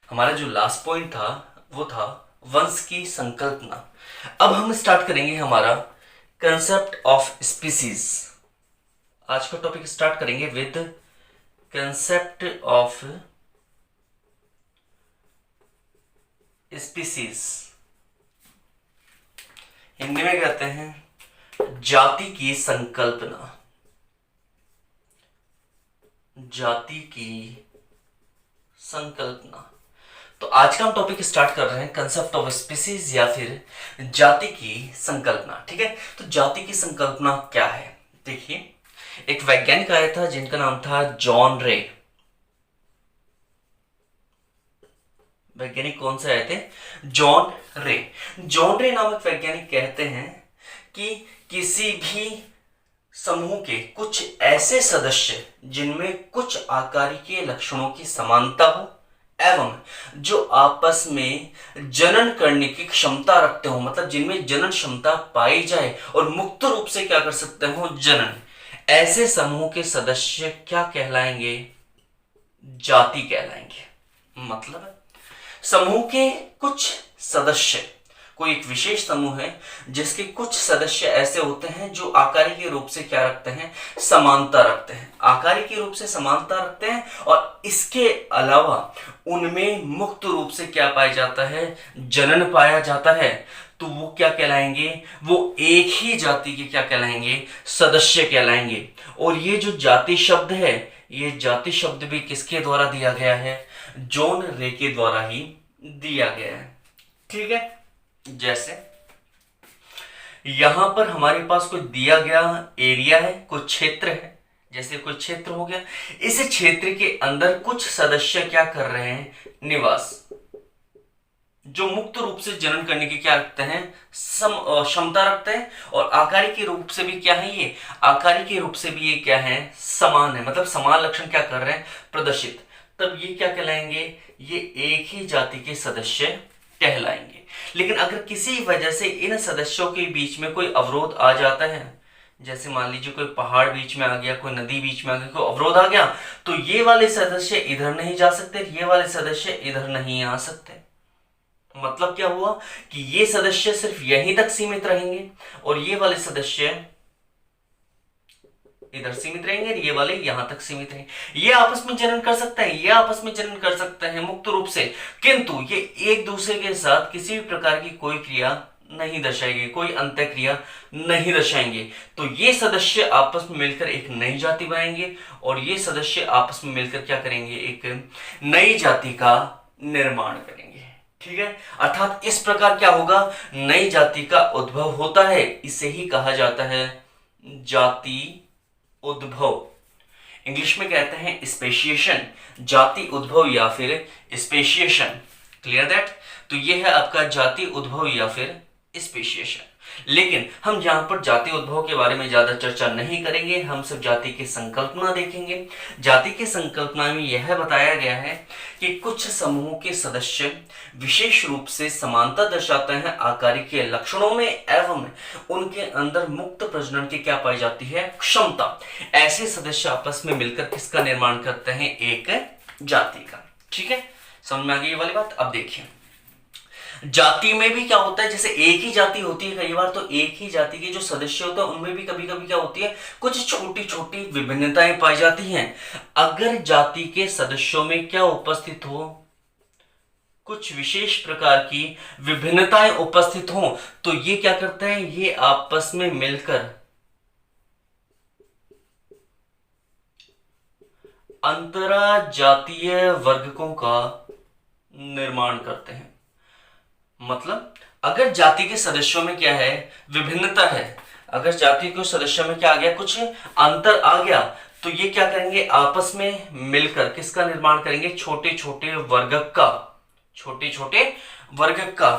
हमारा जो last point था वो था वंश की संकल्पना। अब हम स्टार्ट करेंगे हमारा कंसेप्ट ऑफ स्पीसीज। आज का टॉपिक स्टार्ट करेंगे with concept of species. Hindi में कहते हैं जाति की संकल्पना। जाति की संकल्पना। तो आज का हम टॉपिक स्टार्ट कर रहे हैं कंसेप्ट ऑफ स्पीसीज या फिर जाति की संकल्पना। ठीक है, तो जाति की संकल्पना क्या है? देखिए, एक वैज्ञानिक आया था जिनका नाम था जॉन रे। वैज्ञानिक कौन से आए थे? जॉन रे। जॉन रे नामक वैज्ञानिक कहते हैं कि किसी भी समूह के कुछ ऐसे सदस्य जिनमें कुछ आकारिकीय लक्षणों की समानता हो एवं जो आपस में जनन करने की क्षमता रखते हो, मतलब जिनमें जनन क्षमता पाई जाए और मुक्त रूप से क्या कर सकते हो, जनन, ऐसे समूह के सदस्य क्या कहलाएंगे? जाति कहलाएंगे। मतलब समूह के कुछ सदस्य, कोई एक विशेष समूह है जिसके कुछ सदस्य ऐसे होते हैं जो आकारिकीय रूप से क्या रखते हैं, समानता रखते हैं, आकारिकीय रूप से समानता रखते हैं, और इसके अलावा उनमें मुक्त रूप से क्या पाया जाता है, जनन पाया जाता है। तो वो क्या कहलाएंगे? वो एक ही जाति के क्या कहलाएंगे, सदस्य कहलाएंगे। और ये जो जाति शब्द है, ये जाति शब्द भी किसके द्वारा दिया गया है? जॉन रे के द्वारा ही दिया गया है। ठीक है, जैसे यहां पर हमारे पास कोई दिया गया एरिया है, कोई क्षेत्र है, जैसे कोई क्षेत्र हो गया, इस क्षेत्र के अंदर कुछ सदस्य क्या कर रहे हैं, निवास, जो मुक्त रूप से जनन करने की क्या रखते हैं, क्षमता रखते हैं, और आकारिकी रूप से भी क्या है, ये आकारिकी रूप से भी ये क्या है, समान है, मतलब समान लक्षण क्या कर रहे हैं, प्रदर्शित। तब ये क्या कहलाएंगे? ये एक ही जाति के सदस्य कहलाएंगे। लेकिन अगर किसी वजह से इन सदस्यों के बीच में कोई अवरोध आ जाता है, जैसे मान लीजिए कोई पहाड़ बीच में आ गया, कोई नदी बीच में आ गया, कोई अवरोध आ गया, तो ये वाले सदस्य इधर नहीं जा सकते, ये वाले सदस्य इधर नहीं आ सकते। मतलब क्या हुआ कि ये सदस्य सिर्फ यहीं तक सीमित रहेंगे और ये वाले सदस्य इधर सीमित रहेंगे, ये वाले यहां तक सीमित रहेंगे। ये आपस में जनन कर सकते हैं, ये आपस में जनन कर सकते हैं मुक्त रूप से, किंतु ये एक दूसरे के साथ किसी भी प्रकार की कोई क्रिया नहीं दर्शाएंगे, कोई अंतः क्रिया नहीं दर्शाएंगे। तो ये सदस्य आपस में मिलकर एक नई जाति बनाएंगे और ये सदस्य आपस में मिलकर क्या करेंगे, एक नई जाति का निर्माण करेंगे। ठीक है, अर्थात इस प्रकार क्या होगा, नई जाति का उद्भव होता है। इसे ही कहा जाता है जाति उद्भव। इंग्लिश में कहते हैं स्पेशिएशन, जाति उद्भव या फिर स्पेशिएशन। Clear that? तो ये है आपका जाति उद्भव या फिर स्पेशिएशन। लेकिन हम यहाँ पर जाति उद्भव के बारे में ज्यादा चर्चा नहीं करेंगे, हम सिर्फ जाति की संकल्पना देखेंगे। जाति की संकल्पना में यह बताया गया है कि कुछ समूह के सदस्य विशेष रूप से समानता दर्शाते हैं आकारिकीय लक्षणों में एवं उनके अंदर मुक्त प्रजनन की क्या पाई जाती है, क्षमता। ऐसे सदस्य आपस में मिलकर किसका निर्माण करते हैं, एक जाति का। ठीक है, समझ में आ गई ये वाली बात? अब देखिए, जाति में भी क्या होता है, जैसे एक ही जाति होती है कई बार, तो एक ही जाति के जो सदस्य होते हैं उनमें भी कभी कभी क्या होती है, कुछ छोटी छोटी विभिन्नताएं पाई जाती हैं। अगर जाति के सदस्यों में क्या उपस्थित हो, कुछ विशेष प्रकार की विभिन्नताएं उपस्थित हो, तो ये क्या करते हैं, ये आपस में मिलकर अंतरा जातीय वर्गकों का निर्माण करते हैं। मतलब अगर जाति के सदस्यों में क्या है, विभिन्नता है, अगर जाति के सदस्यों में क्या आ गया, कुछ अंतर आ गया, तो ये क्या करेंगे, आपस में मिलकर किसका निर्माण करेंगे, छोटे छोटे वर्गक का, छोटे छोटे वर्गक का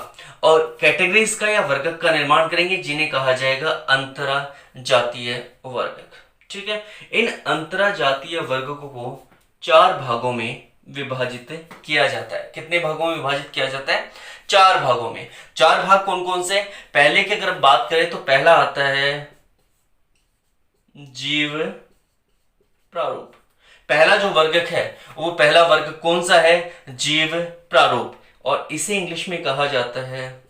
और कैटेगरीज का या वर्गक का निर्माण करेंगे, जिन्हें कहा जाएगा अंतरा जातीय वर्गक। ठीक है, इन अंतरा जातीय वर्गकों को 4 भागों में विभाजित किया जाता है। कितने भागों में विभाजित किया जाता है, 4 भागों में। 4 भाग कौन कौन से? पहले की अगर बात करें तो पहला आता है जीव प्रारूप। पहला जो वर्गक है वो पहला वर्ग कौन सा है? जीव प्रारूप, और इसे इंग्लिश में कहा जाता है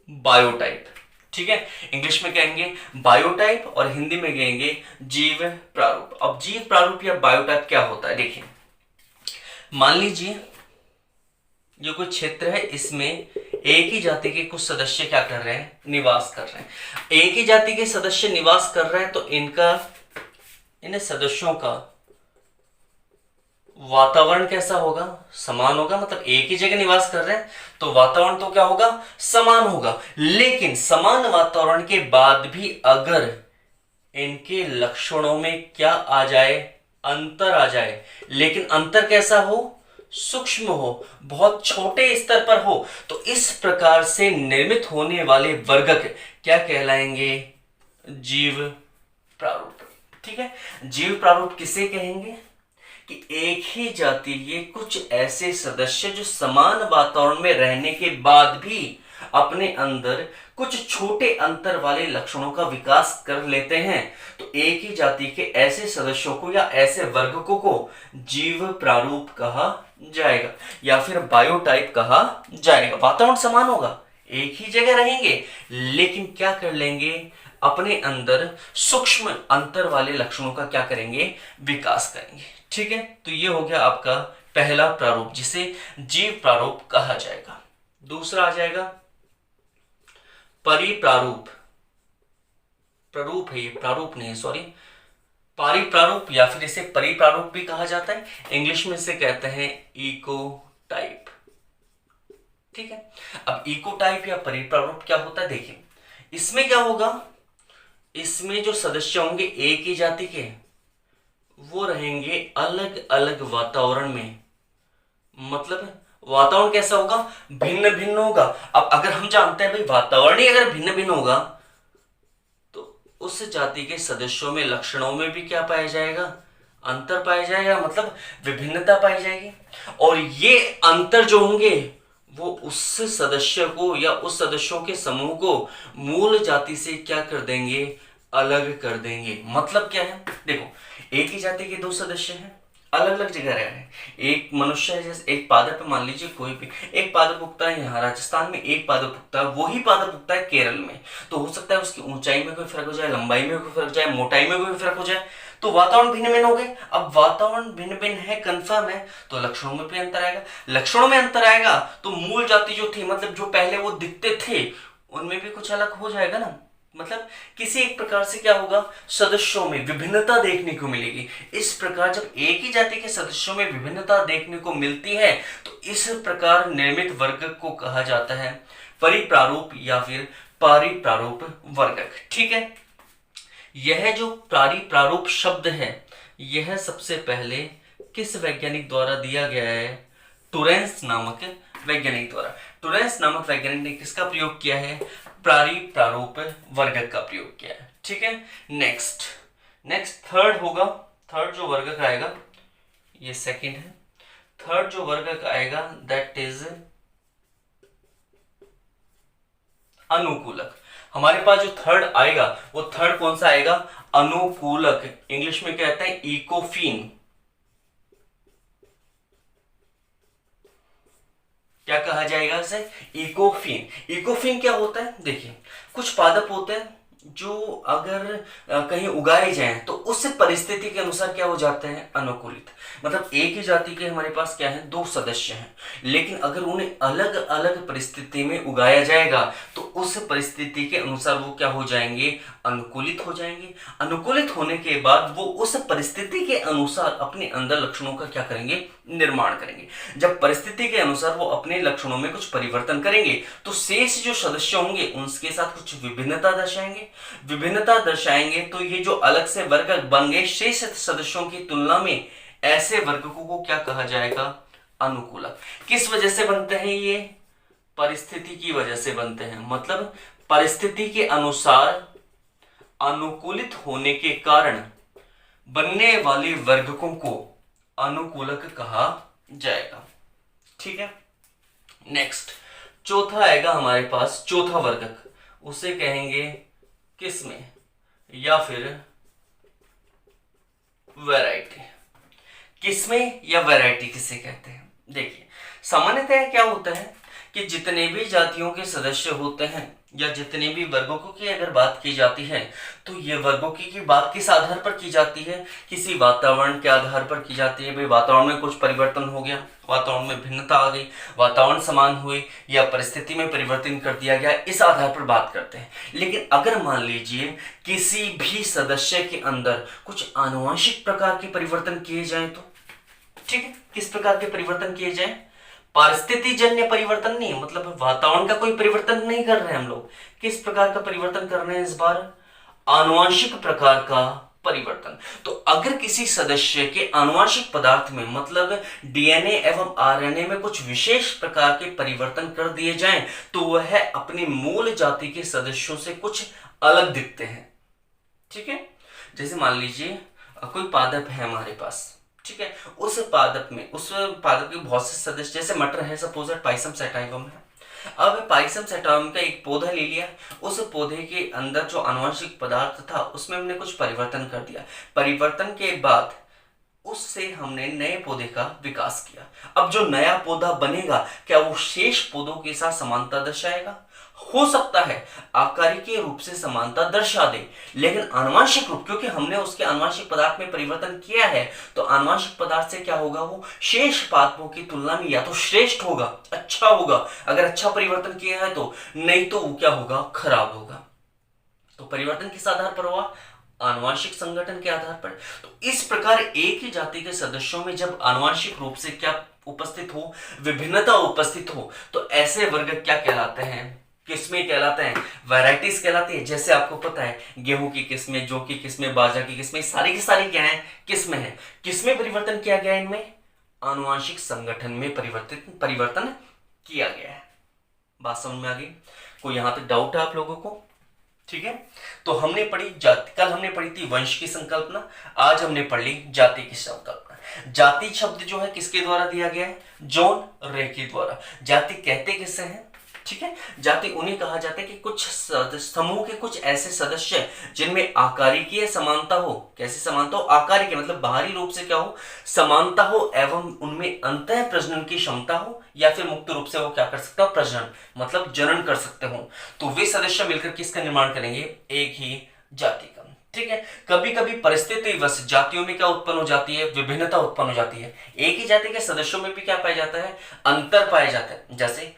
बायोटाइप। ठीक है, इंग्लिश में कहेंगे बायोटाइप और हिंदी में कहेंगे जीव प्रारूप। अब जीव प्रारूप या बायोटाइप क्या होता है? देखिए, मान लीजिए जो कोई क्षेत्र है, इसमें एक ही जाति के कुछ सदस्य क्या कर रहे हैं? निवास कर रहे हैं। एक ही जाति के सदस्य निवास कर रहे हैं तो इन सदस्यों का वातावरण कैसा होगा? समान होगा। मतलब एक ही जगह निवास कर रहे हैं तो वातावरण तो क्या होगा? समान होगा। लेकिन समान वातावरण के बाद भी अगर इनके लक्षणों में क्या आ जाए? अंतर आ जाए। लेकिन अंतर कैसा हो? सूक्ष्म हो, बहुत छोटे स्तर पर हो, तो इस प्रकार से निर्मित होने वाले वर्गक क्या कहलाएंगे? जीव प्रारूप। ठीक है, जीव प्रारूप किसे कहेंगे? कि एक ही जाति के कुछ ऐसे सदस्य जो समान वातावरण में रहने के बाद भी अपने अंदर कुछ छोटे अंतर वाले लक्षणों का विकास कर लेते हैं, तो एक ही जाति के ऐसे सदस्यों को या ऐसे वर्गकों को जीव प्रारूप कहा जाएगा या फिर बायोटाइप कहा जाएगा। वातावरण समान होगा, एक ही जगह रहेंगे, लेकिन क्या कर लेंगे? अपने अंदर सूक्ष्म अंतर वाले लक्षणों का क्या करेंगे? विकास करेंगे। ठीक है, तो ये हो गया आपका पहला प्रारूप जिसे जीव प्रारूप कहा जाएगा। दूसरा आ जाएगा परिप्रारूप। प्रारूप है ये, प्रारूप नहीं है, सॉरी, परिप्रारूप या फिर इसे परिप्रारूप भी कहा जाता है। इंग्लिश में इसे कहते हैं इको टाइप। ठीक है, अब इको टाइप या परिप्रारूप क्या होता है? देखिए, इसमें क्या होगा? इसमें जो सदस्य होंगे एक ही जाति के, वो रहेंगे अलग अलग वातावरण में। मतलब वातावरण कैसा होगा? भिन्न भिन्न होगा। अब अगर हम जानते हैं भाई वातावरण ही अगर भिन्न भिन्न होगा तो उस जाति के सदस्यों में लक्षणों में भी क्या पाया जाएगा? अंतर पाया जाएगा, मतलब विभिन्नता पाई जाएगी। और ये अंतर जो होंगे वो उस सदस्य को या उस सदस्यों के समूह को मूल जाति से क्या कर देंगे? अलग कर देंगे। मतलब क्या है? देखो, एक ही जाति के दो सदस्य हैं, अलग अलग जगह रह रहे हैं। एक मनुष्य है, जैसे एक पादप पे मान लीजिए कोई भी एक पादप उगता है यहाँ राजस्थान में, एक पादप उगता है, वही पादप उगता है केरल में। तो हो सकता है उसकी ऊंचाई में कोई फर्क हो जाए, लंबाई में कोई फर्क हो जाए, मोटाई में कोई फर्क हो जाए, तो वातावरण भिन्न भिन्न हो गए। अब वातावरण भिन्न भिन्न है, कंफर्म है, तो लक्षणों में भी अंतर आएगा। लक्षणों में अंतर आएगा तो मूल जाति जो थी, मतलब जो पहले वो दिखते थे, उनमें भी कुछ अलग हो जाएगा ना। मतलब किसी एक प्रकार से क्या होगा? सदस्यों में विभिन्नता देखने को मिलेगी। इस प्रकार जब एक ही जाति के सदस्यों में विभिन्नता देखने को मिलती है तो इस प्रकार निर्मित वर्गक को कहा जाता है परिप्रारूप या फिर पारिप्रारूप वर्गक। ठीक है, यह जो पारिप्रारूप शब्द है यह सबसे पहले किस वैज्ञानिक द्वारा दिया गया है? टुरेंस नामक वैज्ञानिक द्वारा। टुरेंस नामक वैज्ञानिक ने किसका प्रयोग किया है? पारिप्रारूप वर्गक का प्रयोग किया है। ठीक है, नेक्स्ट थर्ड होगा। थर्ड जो वर्गक आएगा, ये सेकंड है, थर्ड जो वर्गक आएगा दैट इज अनुकूलक। हमारे पास जो थर्ड आएगा वो थर्ड कौन सा आएगा? अनुकूलक। इंग्लिश में कहते हैं इकोफिन। क्या कहा जाएगा इसे? इकोफिन। इकोफिन क्या होता है? देखिए, कुछ पादप होते हैं जो अगर कहीं उगाए जाएं तो उस परिस्थिति के अनुसार क्या हो जाते हैं? अनुकूलित। मतलब एक ही जाति के हमारे पास क्या है? दो सदस्य हैं, लेकिन अगर उन्हें अलग अलग परिस्थिति में उगाया जाएगा तो उस परिस्थिति के अनुसार वो क्या हो जाएंगे? अनुकूलित हो जाएंगे। अनुकूलित होने के बाद वो उस परिस्थिति के अनुसार अपने अंदर लक्षणों का क्या करेंगे? निर्माण करेंगे। जब परिस्थिति के अनुसार वो अपने लक्षणों में कुछ परिवर्तन करेंगे तो शेष जो सदस्य होंगे उनके साथ कुछ विभिन्नता दर्शाएंगे। तो ये जो अलग से वर्गक बन गए शेष सदस्यों की तुलना में, ऐसे वर्गकों को क्या कहा जाएगा? अनुकूलक। किस वजह से बनते हैं ये? परिस्थिति की वजह से बनते हैं। मतलब परिस्थिति के अनुसार अनुकूलित होने के कारण बनने वाले वर्गकों को अनुकूलक कहा जाएगा। ठीक है, नेक्स्ट चौथा आएगा हमारे पास, चौथा वर्गक, उसे कहेंगे किस में? या फिर वैरायटी। किस्में या वैरायटी किसे कहते हैं? देखिए, सामान्यतः क्या होता है कि जितने भी जातियों के सदस्य होते हैं या जितने भी वर्गों की अगर बात की जाती है, तो ये वर्गों की बात किस आधार पर की जाती है? किसी वातावरण के आधार पर की जाती है। भाई वातावरण में कुछ परिवर्तन हो गया, वातावरण में भिन्नता आ गई, वातावरण समान हुए या परिस्थिति में परिवर्तन कर दिया गया, इस आधार पर बात करते हैं। लेकिन अगर मान लीजिए किसी भी सदस्य के अंदर कुछ आनुवंशिक प्रकार के परिवर्तन किए जाए तो, ठीक है, किस प्रकार के परिवर्तन किए जाए? परिस्थिति जन्य परिवर्तन नहीं, मतलब वातावरण का कोई परिवर्तन नहीं कर रहे हैं हम लोग। किस प्रकार का परिवर्तन कर रहे हैं इस बार? आनुवंशिक प्रकार का परिवर्तन। तो अगर किसी सदस्य के आनुवंशिक पदार्थ में, मतलब डीएनए एवं आरएनए में कुछ विशेष प्रकार के परिवर्तन कर दिए जाएं, तो वह अपनी मूल जाति के सदस्यों से कुछ अलग दिखते हैं। ठीक है, जैसे मान लीजिए कोई पादप है हमारे पास, ठीक है, उस पादप के बहुत से सदस्य, जैसे मटर है, सपोज पाइसम सैटाइवम है। अब पाइसम सैटाइवम का एक पौधा ले लिया, उस पौधे के अंदर जो आनुवंशिक पदार्थ था उसमें हमने कुछ परिवर्तन कर दिया। परिवर्तन के बाद उससे हमने नए पौधे का विकास किया। अब जो नया पौधा बनेगा, क्या वो शेष पौधों के साथ समानता दर्शाएगा? हो सकता है आकारिकीय रूप से समानता दर्शा दे, लेकिन आनुवंशिक रूप, क्योंकि हमने उसके आनुवंशिक पदार्थ में परिवर्तन किया है, तो आनुवंशिक पदार्थ से क्या होगा? वो शेष पादपों की तुलना में या तो श्रेष्ठ होगा, अच्छा होगा, अगर अच्छा परिवर्तन किया है तो, नहीं तो वो क्या होगा? खराब होगा। तो परिवर्तन किस आधार पर हुआ? आनुवंशिक संगठन के आधार पर। तो इस प्रकार एक ही जाति के सदस्यों में जब आनुवंशिक रूप से क्या उपस्थित हो, विभिन्नता उपस्थित हो, तो ऐसे वर्ग क्या कहलाते हैं? किस्में कहलाते हैं, वैरायटीज कहलाती है। जैसे आपको पता है गेहूं की किस्में, जौ की किस्में, बाजरा की किस्में, सारी की सारी क्या है? किस्में हैं। किसमें परिवर्तन किया गया? इनमें आनुवंशिक संगठन में परिवर्तन किया गया है। बात समझ में आ गई? कोई यहां तक डाउट है आप लोगों को? ठीक है, तो हमने पढ़ी जाति, कल हमने पढ़ी थी वंश की संकल्पना, आज हमने पढ़ ली जाति की संकल्पना। जाति शब्द जो है किसके द्वारा दिया गया है? जॉन रे के द्वारा। जाति कहते किसे हैं? ठीक है, जाति उन्हें कहा जाता है कि कुछ समूह के कुछ ऐसे सदस्य जिनमें आकारिकीय समानता हो। कैसे समानता हो? आकारिकीय मतलब बाहरी रूप से क्या हो? समानता हो, एवं उनमें अंतः प्रजनन की क्षमता हो, या फिर मुक्त रूप से वो क्या कर सकता हो? प्रजनन मतलब जनन कर सकते हो। तो वे सदस्य मिलकर किसका निर्माण करेंगे? एक ही जाति का। ठीक है, कभी कभी परिस्थिति वश जातियों में क्या उत्पन्न हो जाती है? विभिन्नता उत्पन्न हो जाती है। एक ही जाति के सदस्यों में भी क्या पाया जाता है? अंतर पाया जाता है। जैसे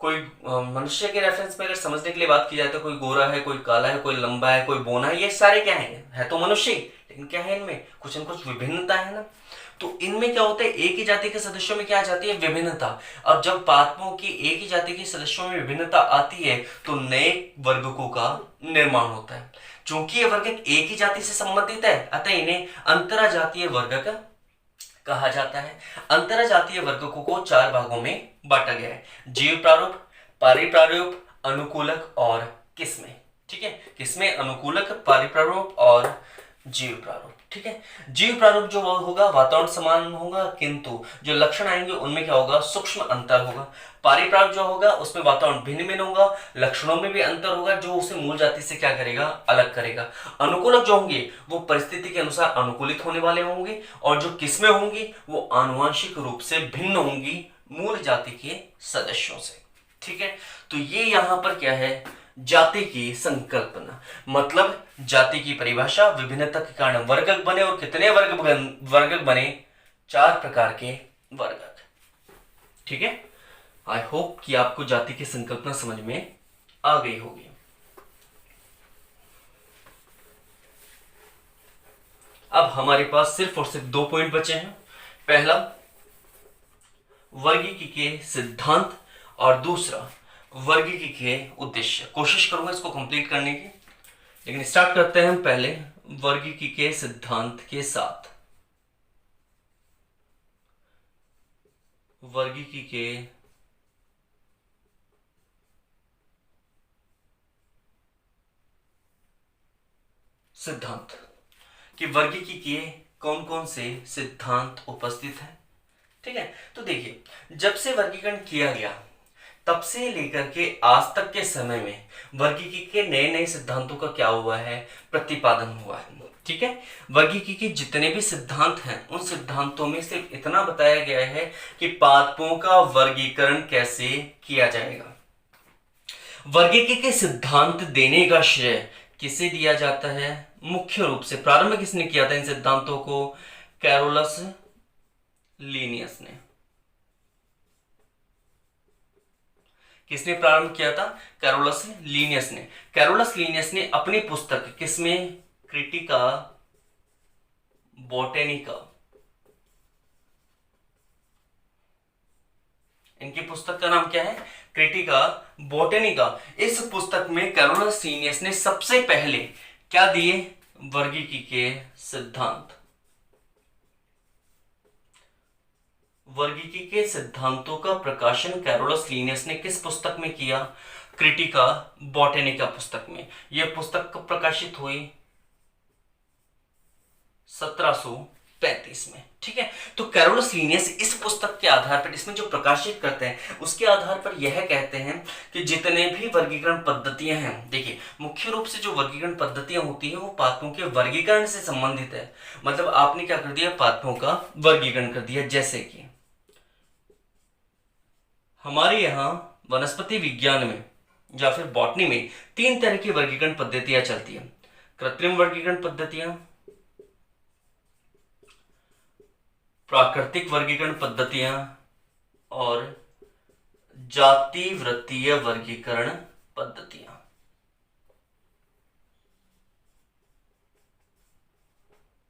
कोई मनुष्य के रेफरेंस में अगर समझने के लिए बात की जाए तो कोई गोरा है, कोई काला है, कोई लंबा है, कोई बोना है, ये सारे क्या है तो मनुष्य ही, लेकिन क्या है इनमें कुछ न कुछ विभिन्नता है ना। तो इनमें क्या होता है? एक ही जाति के सदस्यों में क्या आ जाती है? विभिन्नता। अब जब पादपों की एक ही जाति के सदस्यों में विभिन्नता आती है तो नए वर्गों का निर्माण होता है। चूंकि ये वर्ग एक ही जाति से संबंधित है, अतः इन्हें अंतरजातीय वर्ग कहा जाता है। अंतरजातीय वर्गों को 4 भागों में बांटा गया है: जीव प्रारूप, पारिप्रारूप, अनुकूलक और किस्में। ठीक है, किस्में, अनुकूलक, पारिप्रारूप और जीव प्रारूप। ठीक है, जीव प्रारूप जो होगा वातावरण समान होगा, किंतु जो लक्षण आएंगे उनमें क्या होगा? सूक्ष्म अंतर होगा। पारिप्रारूप जो होगा उसमें वातावरण भिन्न भिन्न होगा, लक्षणों में भी अंतर होगा, जो उसे मूल जाति से क्या करेगा? अलग करेगा। अनुकूलक जो होंगे वो परिस्थिति के अनुसार अनुकूलित होने वाले होंगे, और जो किस्में होंगी वो आनुवंशिक रूप से भिन्न होंगी मूल जाति के सदस्यों से। ठीक है, तो ये यहां पर क्या है? जाति की संकल्पना, मतलब जाति की परिभाषा, विभिन्नता के कारण वर्गक बने, और कितने वर्गक बने? 4 प्रकार के वर्गक। ठीक है, आई होप कि आपको जाति की संकल्पना समझ में आ गई होगी। अब हमारे पास सिर्फ और सिर्फ 2 पॉइंट बचे हैं। पहला वर्गीकी के सिद्धांत, और दूसरा वर्गीकी के उद्देश्य। कोशिश करूंगा इसको कंप्लीट करने की, लेकिन स्टार्ट करते हैं हम पहले वर्गीकी के सिद्धांत के साथ। वर्गीकी के सिद्धांत कि वर्गीकी के कौन कौन से सिद्धांत उपस्थित हैं। ठीक है, तो देखिए, जब से वर्गीकरण किया गया तब से लेकर के आज तक के समय में वर्गीकी के नए नए सिद्धांतों का क्या हुआ है? प्रतिपादन हुआ है। ठीक है। वर्गीकी के जितने भी सिद्धांत हैं उन सिद्धांतों में सिर्फ इतना बताया गया है कि पादपों का वर्गीकरण कैसे किया जाएगा। वर्गीकी के सिद्धांत देने का श्रेय किसे दिया जाता है? मुख्य रूप से प्रारंभ किसने किया था इन सिद्धांतों को? कैरोलस लीनियस ने। किसने प्रारंभ किया था? कैरोलस लीनियस ने। कैरोलस लीनियस ने अपनी पुस्तक किसमें? क्रिटिका बोटेनिका, इनकी पुस्तक का नाम क्या है? क्रिटिका बोटेनिका। इस पुस्तक में कैरोलस लीनियस ने सबसे पहले क्या दिए? वर्गीकी के सिद्धांत। वर्गीकी के सिद्धांतों का प्रकाशन कैरोलस लीनियस ने किस पुस्तक में किया? क्रिटिका बोटेनिका पुस्तक में। यह पुस्तक कब प्रकाशित हुई? 1735 में। ठीक है। तो कैरोलस लीनियस इस पुस्तक के आधार पर, इसमें जो प्रकाशित करते हैं उसके आधार पर यह कहते हैं कि जितने भी वर्गीकरण पद्धतियां हैं, देखिए मुख्य रूप से जो वर्गीकरण पद्धतियां होती हैं वो पादपों के वर्गीकरण से संबंधित है। मतलब आपने क्या कर दिया? पादपों का वर्गीकरण कर दिया। जैसे कि हमारे यहाँ वनस्पति विज्ञान में या फिर बॉटनी में 3 तरह की वर्गीकरण पद्धतियां चलती हैं। कृत्रिम वर्गीकरण पद्धतियां, प्राकृतिक वर्गीकरण पद्धतियां और जाति वृत्तीय वर्गीकरण पद्धतियां।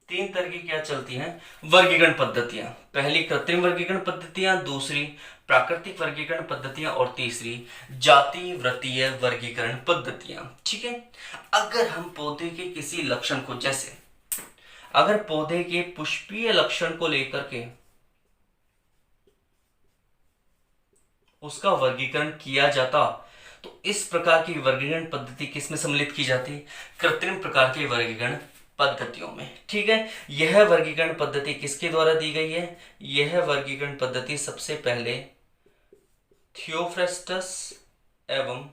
तीन तरह की क्या चलती हैं? वर्गीकरण पद्धतियां। पहली कृत्रिम वर्गीकरण पद्धतियां, दूसरी प्राकृतिक वर्गीकरण पद्धतियां और तीसरी जाति वृत्तीय वर्गीकरण पद्धतियां। ठीक है। अगर हम पौधे के किसी लक्षण को, जैसे अगर पौधे के पुष्पीय लक्षण को लेकर के उसका वर्गीकरण किया जाता तो इस प्रकार की वर्गीकरण पद्धति किसमें सम्मिलित की जाती? कृत्रिम प्रकार के वर्गीकरण पद्धतियों में। ठीक है। यह वर्गीकरण पद्धति किसके द्वारा दी गई है? यह वर्गीकरण पद्धति सबसे पहले थियोफ्रेस्टस एवं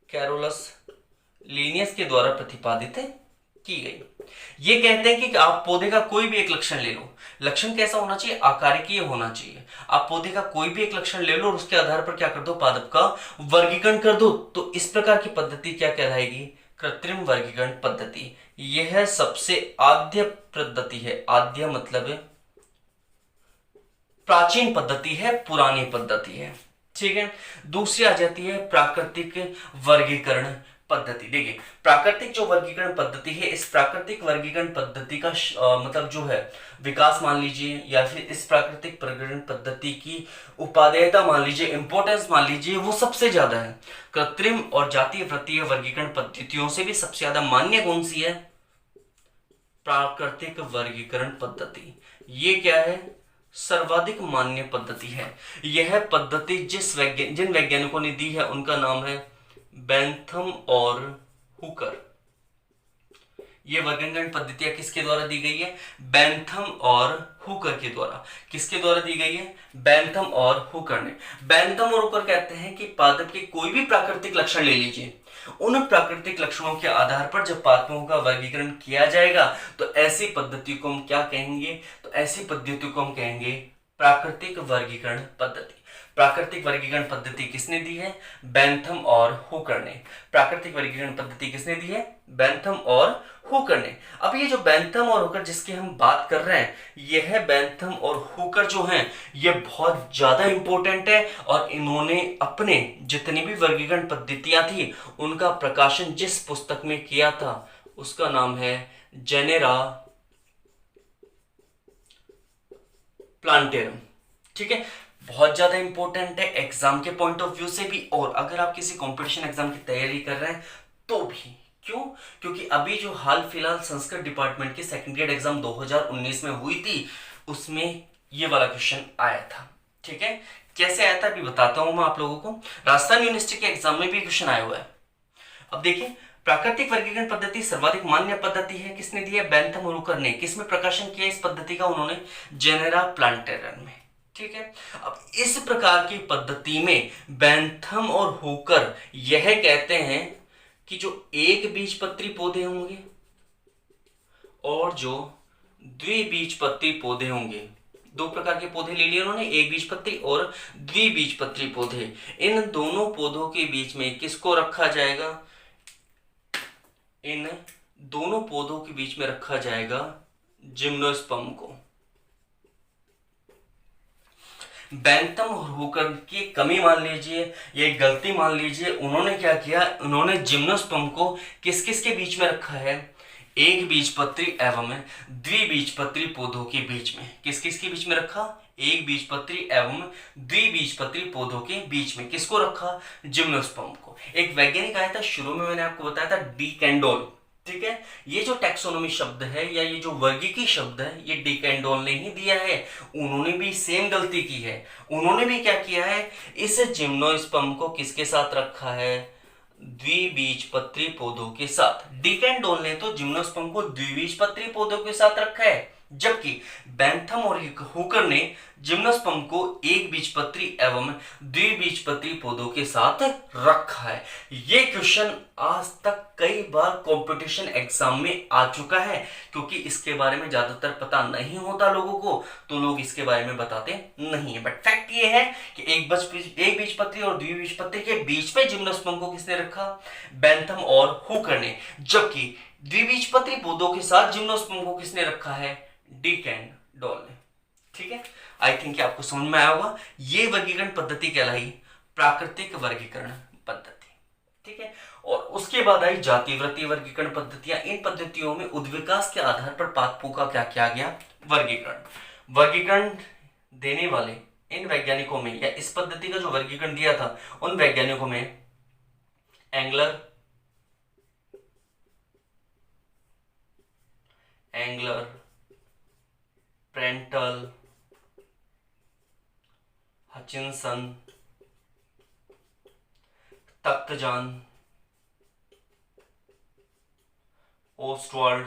कैरोलस लीनियस के द्वारा प्रतिपादित की गई। ये कहते हैं कि आप पौधे का कोई भी एक लक्षण ले लो। लक्षण कैसा होना चाहिए? आकारिकीय होना चाहिए। आप पौधे का कोई भी एक लक्षण ले लो और उसके आधार पर क्या कर दो? पादप का वर्गीकरण कर दो। तो इस प्रकार की पद्धति क्या कहलाएगी? कृत्रिम वर्गीकरण पद्धति। यह सबसे आद्य पद्धति है। आद्य मतलब प्राचीन पद्धति है, पुरानी पद्धति है। ठीक है। दूसरी आ जाती है प्राकृतिक वर्गीकरण पद्धति। देखिए प्राकृतिक जो वर्गीकरण पद्धति है, इस प्राकृतिक वर्गीकरण पद्धति का मतलब जो है विकास मान लीजिए, या फिर इस प्राकृतिक वर्गीकरण पद्धति की उपादेयता मान लीजिए, इंपॉर्टेंस मान लीजिए, वो सबसे ज्यादा है। कृत्रिम और जातीय वृत्तीय वर्गीकरण पद्धतियों से भी सबसे ज्यादा मान्य कौन सी है? प्राकृतिक वर्गीकरण पद्धति। ये क्या है? सर्वाधिक मान्य पद्धति है। यह पद्धति जिन वैज्ञानिकों ने दी है उनका नाम है बेंथम और हुकर। ये वर्गीकरण पद्धतियां किसके द्वारा दी गई है? बेंथम और हुकर के द्वारा। किसके द्वारा दी गई है? बेंथम और हुकर ने। बेंथम और हुकर कहते हैं कि पादप के कोई भी प्राकृतिक लक्षण ले लीजिए, उन प्राकृतिक लक्षणों के आधार पर जब पादपों का वर्गीकरण किया जाएगा तो ऐसी पद्धति को हम क्या कहेंगे? तो ऐसी पद्धति को हम कहेंगे प्राकृतिक वर्गीकरण पद्धति। प्राकृतिक वर्गीकरण पद्धति किसने दी है? बेंथम और हुकर ने। प्राकृतिक वर्गीकरण पद्धति किसने दी है? बेंथम और हुकर ने। अब ये जो बेंथम और हुकर जिसकी हम बात कर रहे हैं, यह बेंथम और हुकर जो हैं ये बहुत ज्यादा इंपॉर्टेंट है, और इन्होंने अपने जितनी भी वर्गीकरण पद्धतियां थी उनका प्रकाशन जिस पुस्तक में किया था उसका नाम है जेनेरा प्लांटेरम। ठीक है। बहुत ज्यादा इंपॉर्टेंट है एग्जाम के पॉइंट ऑफ व्यू से भी, और अगर आप किसी कंपटीशन एग्जाम की तैयारी कर रहे हैं तो भी। क्यों? क्योंकि अभी जो हाल फिलहाल संस्कृत डिपार्टमेंट की सेकंड ग्रेड एग्जाम 2019 में हुई थी उसमें ये वाला क्वेश्चन आया था। ठीक है। कैसे आया था अभी बताता हूं मैं आप लोगों को। राजस्थान यूनिवर्सिटी के एग्जाम में भी क्वेश्चन आया हुआ है। अब देखिए प्राकृतिक वर्गीकरण पद्धति सर्वाधिक मान्य पद्धति है। किसने दी है? बेंथम और हुकर ने। किसमें प्रकाशन किया इस पद्धति का? उन्होंने जेनेरा प्लांटेरम में। ठीक है। अब इस प्रकार की पद्धति में बेंथम और हुकर यह कहते हैं कि जो एक बीजपत्री पौधे होंगे और जो द्विबीजपत्री पौधे होंगे, दो प्रकार के पौधे ले लिए उन्होंने, एक बीजपत्री और द्विबीजपत्री पौधे। इन दोनों पौधों के बीच में किसको रखा जाएगा? इन दोनों पौधों के बीच में रखा जाएगा जिम्नोस्पर्म को। बैंथम और हुकर की कमी मान लीजिए, ये गलती मान लीजिए, उन्होंने क्या किया, उन्होंने जिम्नोस्पर्म को किस किस के बीच में रखा है? एक बीजपत्री एवं द्विबीजपत्री पौधों के बीच में। किस किस के बीच में रखा? एक बीजपत्री एवं द्विबीजपत्री पौधों के बीच में। किसको रखा? जिम्नोस्पर्म को। एक वैज्ञानिक आया था, शुरू में मैंने आपको बताया था, डी कैंडोल। ठीक है, ये जो टैक्सोनॉमी शब्द है या ये जो वर्गीकी शब्द है, ये डी कैंडोल ने ही दिया है। उन्होंने भी सेम गलती की है। उन्होंने भी क्या किया है, इस जिम्नोस्पर्म को किसके साथ रखा है? द्विबीजपत्री पौधों के साथ। डी कैंडोल ने तो जिम्नोस्पर्म को द्विबीजपत्री पौधों के साथ रखा है, जबकि बैंथम और हुकर ने जिम्नोस्पर्म को एक बीजपत्री एवं द्विबीजपत्री पौधों के साथ रखा है। ये क्वेश्चन आज तक कई बार कंपटीशन एग्जाम में आ चुका है, क्योंकि इसके बारे में ज्यादातर पता नहीं होता लोगों को, तो लोग इसके बारे में बताते नहीं है। बट फैक्ट ये है कि एक बीजपत्री और द्विबीजपत्री के बीच में जिम्नोस्पर्म को किसने रखा? बैंथम और हुकर ने। जबकि द्विबीजपत्री पौधों के साथ जिम्नोस्पर्म को किसने रखा है? डी कैंडोल ने। ठीक है, आई थिंक आपको समझ में आया होगा। ये वर्गीकरण पद्धति कहलाई प्राकृतिक वर्गीकरण पद्धति। ठीक है, और उसके बाद आई जातिवृत्तीय वर्गीकरण पद्धतियां। इन पद्धतियों में उद्विकास के आधार पर पादपों का क्या किया गया? वर्गीकरण देने वाले इन वैज्ञानिकों में, या इस पद्धति का जो वर्गीकरण दिया था उन वैज्ञानिकों में एंगलर, प्रेंटल, हचिंसन, तख्तजान, ओस्टवाल्ड,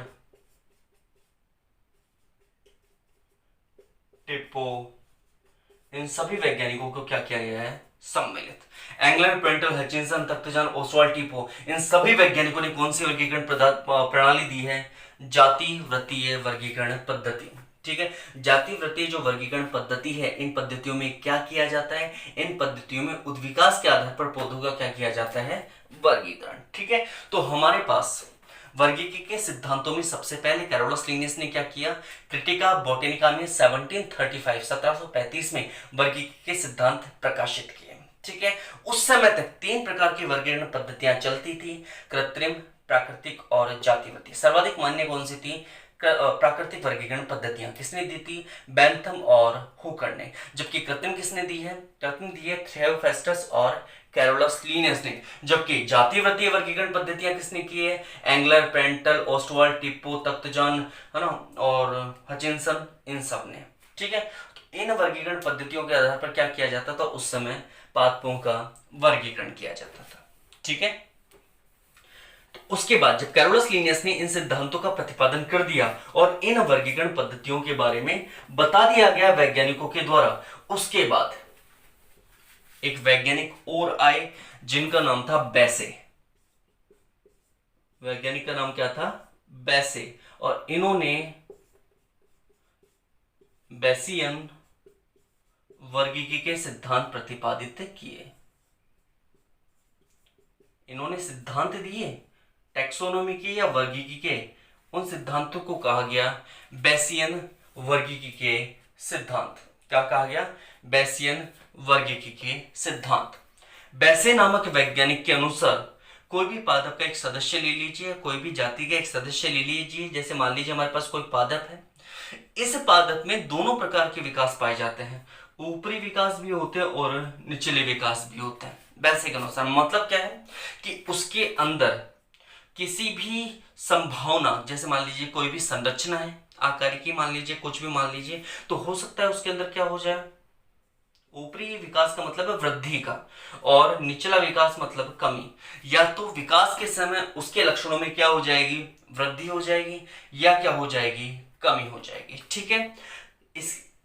टिप्पो, इन सभी वैज्ञानिकों को क्या किया गया है? सम्मिलित। एंगलर, प्रेंटल, हचिंसन, तख्तजान, ओस्टवाल्ड, टिप्पो, इन सभी वैज्ञानिकों ने कौन सी वर्गीकरण प्रणाली दी है? जातिवृत्तीय वर्गीकरण पद्धति। ठीक है, जातिवृत्तीय जो वर्गीकरण पद्धति है, इन पद्धतियों में क्या किया जाता है? इन पद्धतियों में उद्विकास के आधार पर पौधों का क्या किया जाता है? वर्गीकरण। ठीक है, तो हमारे पास वर्गीकी के सिद्धांतों में सबसे पहले कैरोलस लिनियस ने क्या किया? क्रिटिका बॉटेनिका में 1735 में वर्गीकी के सिद्धांत प्रकाशित किए। ठीक है, उस समय तक तीन प्रकार की वर्गीकरण पद्धतियां चलती थी, कृत्रिम, प्राकृतिक और जातिवृत्तीय। सर्वाधिक मान्य कौन सी थी? प्राकृतिक वर्गीकरण पद्धतियां। किसने दी थी? बैंथम और हुकर ने। जबकि कृत्रिम किसने दी है? कृत्रिम दी है थियोफेस्टस और कैरोलस लिनियस ने। जबकि जातिवृत्तीय वर्गीकरण पद्धतियां किसने की है? एंगलर, प्रेंटल, ओस्टवाल्ड, टिप्पो, तख्तजान, है ना, और हचिंसन, इन सब ने। ठीक है, तो इन वर्गीकरण पद्धतियों के आधार पर क्या किया जाता था? उस समय पादपों का वर्गीकरण किया जाता था। ठीक है, उसके बाद जब कैरोलस लिनियस ने इन सिद्धांतों का प्रतिपादन कर दिया और इन वर्गीकरण पद्धतियों के बारे में बता दिया गया वैज्ञानिकों के द्वारा, उसके बाद एक वैज्ञानिक और आए जिनका नाम था बेसे। वैज्ञानिक का नाम क्या था? बेसे। और इन्होंने बेसियन वर्गीकी के सिद्धांत प्रतिपादित किए। इन्होंने सिद्धांत दिए टैक्सोनॉमी के या वर्गीकी के, उन सिद्धांतों को कहा गया बेसियन वर्गीकी के सिद्धांत। क्या कहा गया? बेसियन वर्गीकी के सिद्धांत। बेसे नामक वैज्ञानिक के अनुसार कोई भी पादप का एक सदस्य ले लीजिए, कोई भी जाति का एक सदस्य ले लीजिए, जैसे मान लीजिए हमारे पास कोई पादप है, इस पादप में दोनों प्रकार के विकास पाए जाते हैं, ऊपरी विकास भी होते हैं और निचले विकास भी होते हैं। बेसे के अनुसार मतलब क्या है कि उसके अंदर किसी भी संभावना, जैसे मान लीजिए कोई भी संरचना है आकार की, मान लीजिए कुछ भी मान लीजिए, तो हो सकता है उसके अंदर क्या हो जाए? ऊपरी विकास का मतलब है वृद्धि का, और निचला विकास मतलब कमी। या तो विकास के समय उसके लक्षणों में क्या हो जाएगी? वृद्धि हो जाएगी, या क्या हो जाएगी? कमी हो जाएगी। ठीक है,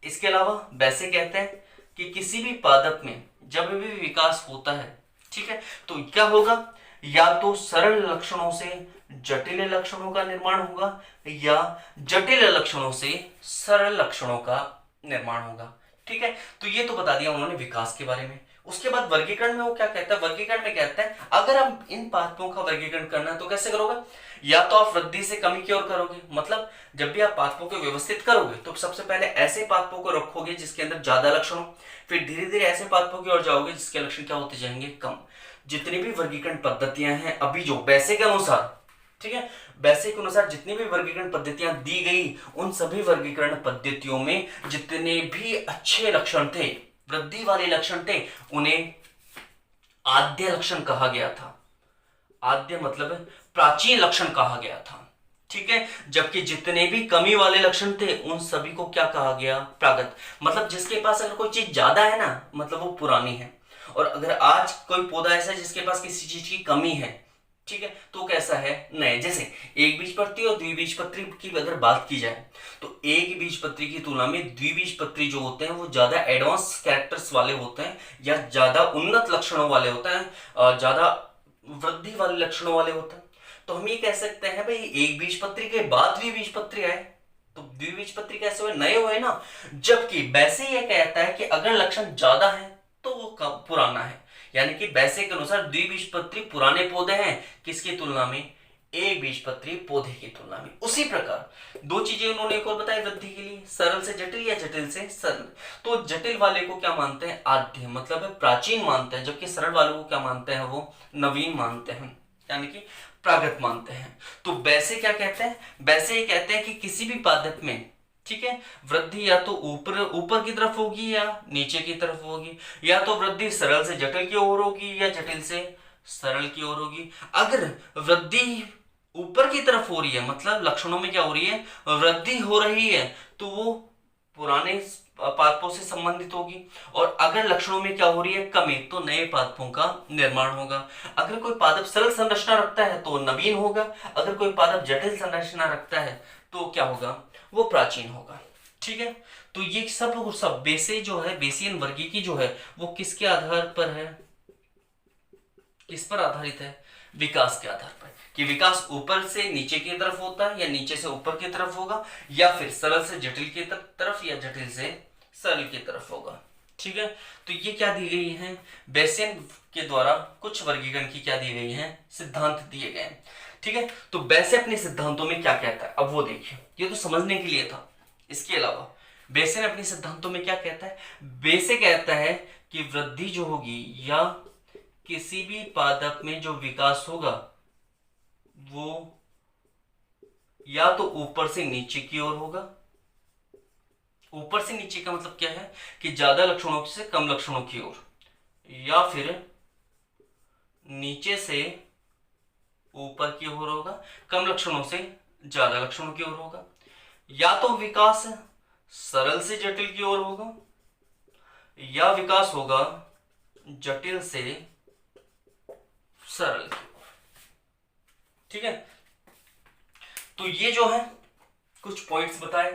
इसके अलावा वैसे कहते हैं कि किसी भी पादप में जब भी विकास होता है, ठीक है, तो क्या होगा? या तो सरल लक्षणों से जटिल लक्षणों का निर्माण होगा या जटिल लक्षणों से सरल लक्षणों का निर्माण होगा। ठीक है, तो ये तो बता दिया उन्होंने विकास के बारे में। उसके बाद वर्गीकरण में वो क्या कहता है, वर्गीकरण में कहता है अगर हम इन पादपों का वर्गीकरण करना है तो कैसे करोगे, या तो आप वृद्धि से कमी की ओर करोगे, मतलब जब भी आप पादपों को व्यवस्थित करोगे तो सबसे पहले ऐसे पादपों को रखोगे जिसके अंदर ज्यादा लक्षण हो, फिर धीरे धीरे ऐसे पादपों की ओर जाओगे जिसके लक्षण क्या होते जाएंगे, कम। जितनी भी वर्गीकरण पद्धतियां हैं अभी जो वैसे के अनुसार, ठीक है, वैसे के अनुसार जितनी भी वर्गीकरण पद्धतियां दी गई उन सभी वर्गीकरण पद्धतियों में जितने भी अच्छे लक्षण थे, वृद्धि वाले लक्षण थे, उन्हें आद्य लक्षण कहा गया था। आद्य मतलब प्राचीन लक्षण कहा गया था। ठीक है, जबकि जितने भी कमी वाले लक्षण थे उन सभी को क्या कहा गया, प्रागत। मतलब जिसके पास अगर कोई चीज ज्यादा है ना, मतलब वो पुरानी है। और अगर आज कोई पौधा ऐसा है जिसके पास किसी चीज की कमी है, ठीक है, तो कैसा है, नए। जैसे एक बीजपत्री और द्विबीजपत्री की अगर बात की जाए तो एक बीजपत्री की तुलना में द्विबीजपत्री जो होते हैं वो ज्यादा एडवांस कैरेक्टर्स वाले होते हैं या ज्यादा उन्नत लक्षणों वाले होते हैं, ज्यादा वृद्धि वाले लक्षणों वाले होते हैं। तो हम ये कह सकते हैं भाई एक बीजपत्री के बाद द्विबीजपत्री आए तो द्विबीजपत्री कैसे हुए, नए हुए ना। जबकि वैसे ये कहता है कि अगर लक्षण ज्यादा है तो वो पुराना है, यानी कि वैसे के अनुसार द्विबीजपत्री पुराने पौधे हैं किसकी तुलना में, एक बीजपत्री पौधे की तुलना में। उसी प्रकार दो चीजें उन्होंने एक और बताई वृद्धि के लिए, सरल से जटिल या जटिल से सरल। तो जटिल वाले को क्या मानते हैं, आद्य मतलब प्राचीन मानते हैं, जबकि सरल वाले को क्या मानते हैं, वो नवीन मानते हैं, यानी कि प्रागत मानते हैं। तो वैसे क्या कहते हैं, वैसे ये कहते हैं कि किसी भी पादप में, ठीक है, वृद्धि या तो ऊपर ऊपर की तरफ होगी या नीचे की तरफ होगी, या तो वृद्धि सरल से जटिल की ओर होगी या जटिल से सरल की ओर होगी। अगर वृद्धि ऊपर की तरफ हो रही है, मतलब लक्षणों में क्या हो रही है, वृद्धि हो रही है, तो वो पुराने पादपों से संबंधित होगी। और अगर लक्षणों में क्या हो रही है, कमी, तो नए पादपों का निर्माण होगा। अगर कोई पादप सरल संरचना रखता है तो नवीन होगा, अगर कोई पादप जटिल संरचना रखता है तो क्या होगा, वो प्राचीन होगा। ठीक है, तो ये सब बेसे जो है, बेसियन वर्गीकी जो है वो किसके आधार पर है, किस पर आधारित है, विकास के आधार पर, कि विकास ऊपर से नीचे की तरफ होता है या नीचे से ऊपर की तरफ होगा, या फिर सरल से जटिल की तरफ या जटिल से सरल की तरफ होगा। ठीक है, तो ये क्या दी गई है, बेसियन के द्वारा कुछ वर्गीकरण की क्या दी गई है, सिद्धांत दिए गए हैं। ठीक है, तो बेसे अपने सिद्धांतों में क्या कहता है, अब वो देखिए, ये तो समझने के लिए था। इसके अलावा बेसे ने अपने सिद्धांतों में क्या कहता है, बेसे कहता है कि वृद्धि जो होगी या किसी भी पादप में जो विकास होगा वो या तो ऊपर से नीचे की ओर होगा। ऊपर से नीचे का मतलब क्या है कि ज्यादा लक्षणों से कम लक्षणों की ओर, या फिर नीचे से ऊपर की ओर होगा, कम लक्षणों से ज्यादा लक्षणों की ओर होगा। या तो विकास सरल से जटिल की ओर होगा, या विकास होगा जटिल से सरल की ओर। ठीक है, तो ये जो है कुछ पॉइंट्स बताए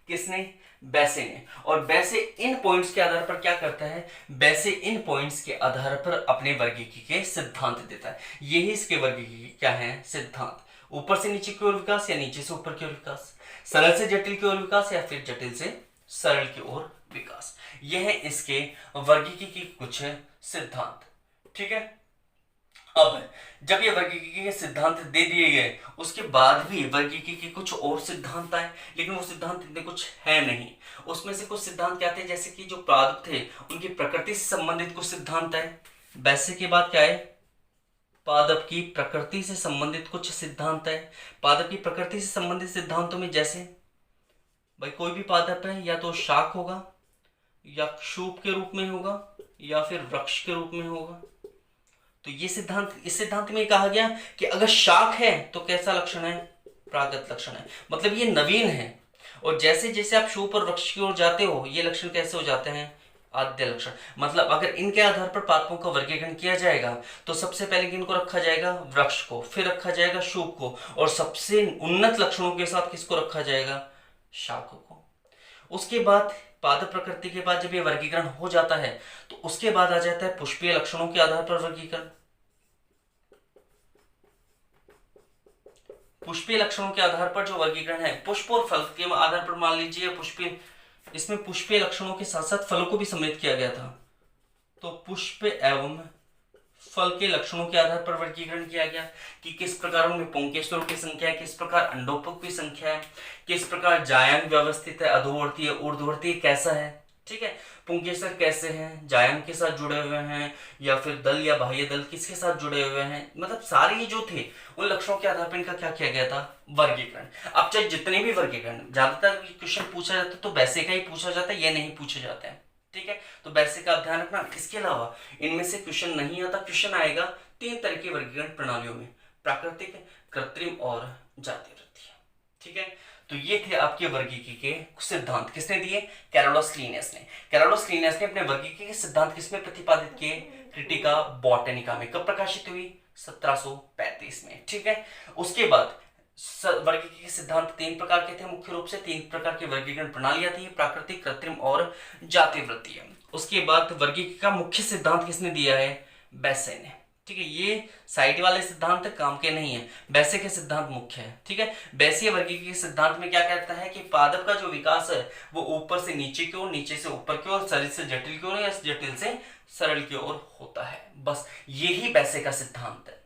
किसने, बेसे ने। और बेसे इन पॉइंट्स के आधार पर क्या करता है, बेसे इन पॉइंट्स के आधार पर अपने वर्गीकी के सिद्धांत देता है। यही इसके वर्गीकी क्या है, सिद्धांत। ऊपर से नीचे की ओर विकास या नीचे से ऊपर की ओर विकास, सरल से जटिल की ओर विकास या फिर जटिल से सरल की ओर विकास। यह है इसके वर्गीकी की कुछ सिद्धांत। ठीक है, अब जब ये वर्गीकी के सिद्धांत दे दिए गए उसके बाद भी वर्गीकी के कुछ और सिद्धांत आए, लेकिन वो सिद्धांत इतने कुछ है नहीं। उसमें से कुछ सिद्धांत क्या थे, जैसे कि जो पादप थे उनकी प्रकृति से संबंधित कुछ सिद्धांत आए। वैसे के बाद क्या है, पादप की प्रकृति से संबंधित कुछ सिद्धांत है। पादप की प्रकृति से संबंधित सिद्धांतों में जैसे भाई कोई भी पादप है या तो शाक होगा या क्षूप के रूप में होगा या फिर वृक्ष के रूप में होगा। तो ये सिद्धांत, इस सिद्धांत में कहा गया कि अगर शाक है तो कैसा लक्षण है, प्रागत लक्षण है, मतलब ये नवीन है। और जैसे जैसे आप क्षूप और वृक्ष की ओर जाते हो ये लक्षण कैसे हो जाते हैं, आद्य लक्षण। मतलब अगर इनके आधार पर पादपों का वर्गीकरण किया जाएगा तो सबसे पहले किनको रखा जाएगा, वृक्ष को, फिर रखा जाएगा शूप को, और सबसे उन्नत लक्षणों के साथ किसको रखा जाएगा, शाक को। उसके बाद पादप प्रकृति के बाद जब ये वर्गीकरण हो जाता है तो उसके बाद आ जाता है पुष्पीय लक्षणों के आधार पर वर्गीकरण। पुष्पीय लक्षणों के आधार पर जो वर्गीकरण है, पुष्प और फल के आधार पर मान लीजिए पुष्पीय, इसमें पुष्पीय लक्षणों के साथ साथ फलों को भी सम्मिलित किया गया था। तो पुष्प एवं फल के लक्षणों के आधार पर वर्गीकरण किया गया कि किस प्रकार उनमें पुंकेसरों की संख्या है, किस प्रकार अंडोपक की संख्या है, किस प्रकार जायंग व्यवस्थित है, अधोवर्तीय ऊर्ध्ववर्तीय कैसा है। ठीक है, पुंकेसर कैसे हैं, जायंग के साथ जुड़े हुए हैं या फिर दल या बाह्य दल किसके साथ जुड़े हुए हैं, मतलब सारे ये जो थे उन लक्षणों के आधार पर इनका क्या किया गया था, वर्गीकरण। अब चाहे जितने भी वर्गीकरण, ज्यादातर क्वेश्चन पूछा जाता है तो वैसे का ही पूछा जाता है, ये नहीं पूछे जाते हैं। ठीक है, तो बेसिक का ध्यान रखना। इसके अलावा इनमें से क्वेश्चन नहीं आता, क्वेश्चन आएगा 3 तरह की वर्गीकरण प्रणालियों में, प्राकृतिक, कृत्रिम और जातीय वृत्तीय। ठीक है, तो ये थे आपके वर्गीकी के सिद्धांत। किसने दिए, कैरोलस लिनियस ने। कैरोलस लिनियस ने अपने वर्गीकी के सिद्धांत किसमें प्रतिपादित किए, क्रिटिका बॉटनिका में। कब प्रकाशित हुई, 1735 में। ठीक है, उसके बाद वर्गीकरण के सिद्धांत 3 प्रकार के थे, मुख्य रूप से 3 प्रकार की वर्गीकरण प्रणालियां थी, प्राकृतिक, कृत्रिम और जातीय वृत्तीय। उसके बाद वर्गीकरण का मुख्य सिद्धांत किसने दिया है, बेसे ने। ठीक है, ये साइड वाले सिद्धांत काम के नहीं है, बेसे के सिद्धांत मुख्य है। ठीक है, बेसीय वर्गीकरण के सिद्धांत में क्या कहता है कि पादप का जो विकास है वो ऊपर से नीचे की ओर, नीचे से ऊपर की ओर, सरल से जटिल की ओर या जटिल से सरल की ओर होता है। बस यही बेसे का सिद्धांत है।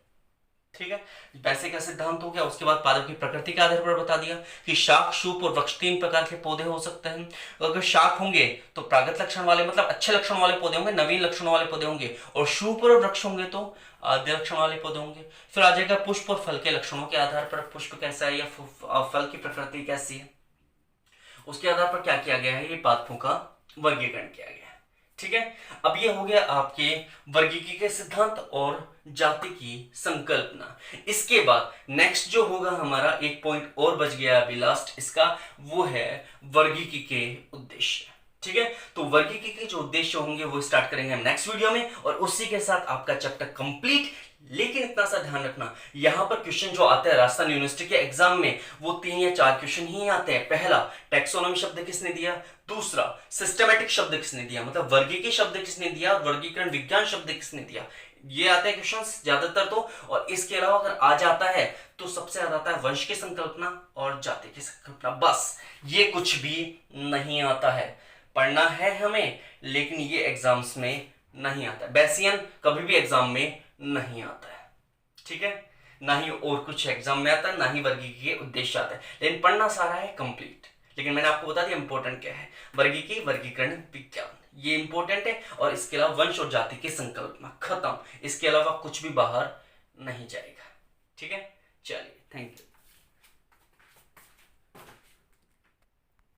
ठीक है, पैसे का सिद्धांत हो गया। उसके बाद पादप की प्रकृति के आधार पर बता दिया कि शाख, शूप और वृक्ष 3 प्रकार के पौधे हो सकते हैं। अगर शाख होंगे तो प्रागत लक्षण वाले, मतलब अच्छे लक्षण वाले पौधे होंगे, नवीन लक्षणों वाले पौधे होंगे, और शूप और वृक्ष होंगे तो आद्य लक्षण वाले पौधे होंगे। फिर आ जाएगा पुष्प और फल के लक्षणों के आधार पर, पुष्प कैसा है या फल की प्रकृति कैसी है, उसके आधार पर क्या किया गया है, ये पादपों का वर्गीकरण किया गया है। ठीक है, अब ये हो गया आपके वर्गीकी के सिद्धांत और जाति की संकल्पना। इसके बाद नेक्स्ट जो होगा हमारा, एक पॉइंट और बच गया अभी लास्ट इसका, वो है वर्गीकी के उद्देश्य। ठीक है, तो वर्गीकी के जो उद्देश्य होंगे वो स्टार्ट करेंगे हम नेक्स्ट वीडियो में, और उसी के साथ आपका चैप्टर कंप्लीट। लेकिन इतना सा ध्यान रखना, यहां पर क्वेश्चन जो आते हैं राजस्थान यूनिवर्सिटी के एग्जाम में, वो 3 या 4 क्वेश्चन ही आते हैं। पहला, टैक्सोनॉमी शब्द किसने दिया, दूसरा सिस्टमैटिक शब्द किसने दिया, मतलब वर्गीकी शब्द किसने दिया, और वर्गीकरण विज्ञान शब्द किसने दिया। ये आते हैं क्वेश्चंस ज्यादातर तो, और इसके अलावा अगर आ जाता है तो सबसे ज्यादा आता है वंश की संकल्पना और जाति की संकल्पना। बस ये कुछ भी नहीं आता है, पढ़ना है हमें, लेकिन ये एग्जाम्स में नहीं आता। बेसियन कभी भी एग्जाम में नहीं आता है। ठीक है, ना ही और कुछ एग्जाम में आता है, ना ही वर्गीकी के उद्देश्य आता है, लेकिन पढ़ना सारा है कंप्लीट। लेकिन मैंने आपको बता दिया इंपॉर्टेंट क्या है, वर्गीकी, वर्गीकरण विज्ञान, ये इंपॉर्टेंट है। और इसके अलावा वंश और जाति की संकल्पना, खत्म। इसके अलावा कुछ भी बाहर नहीं जाएगा। ठीक है, चलिए, थैंक यू।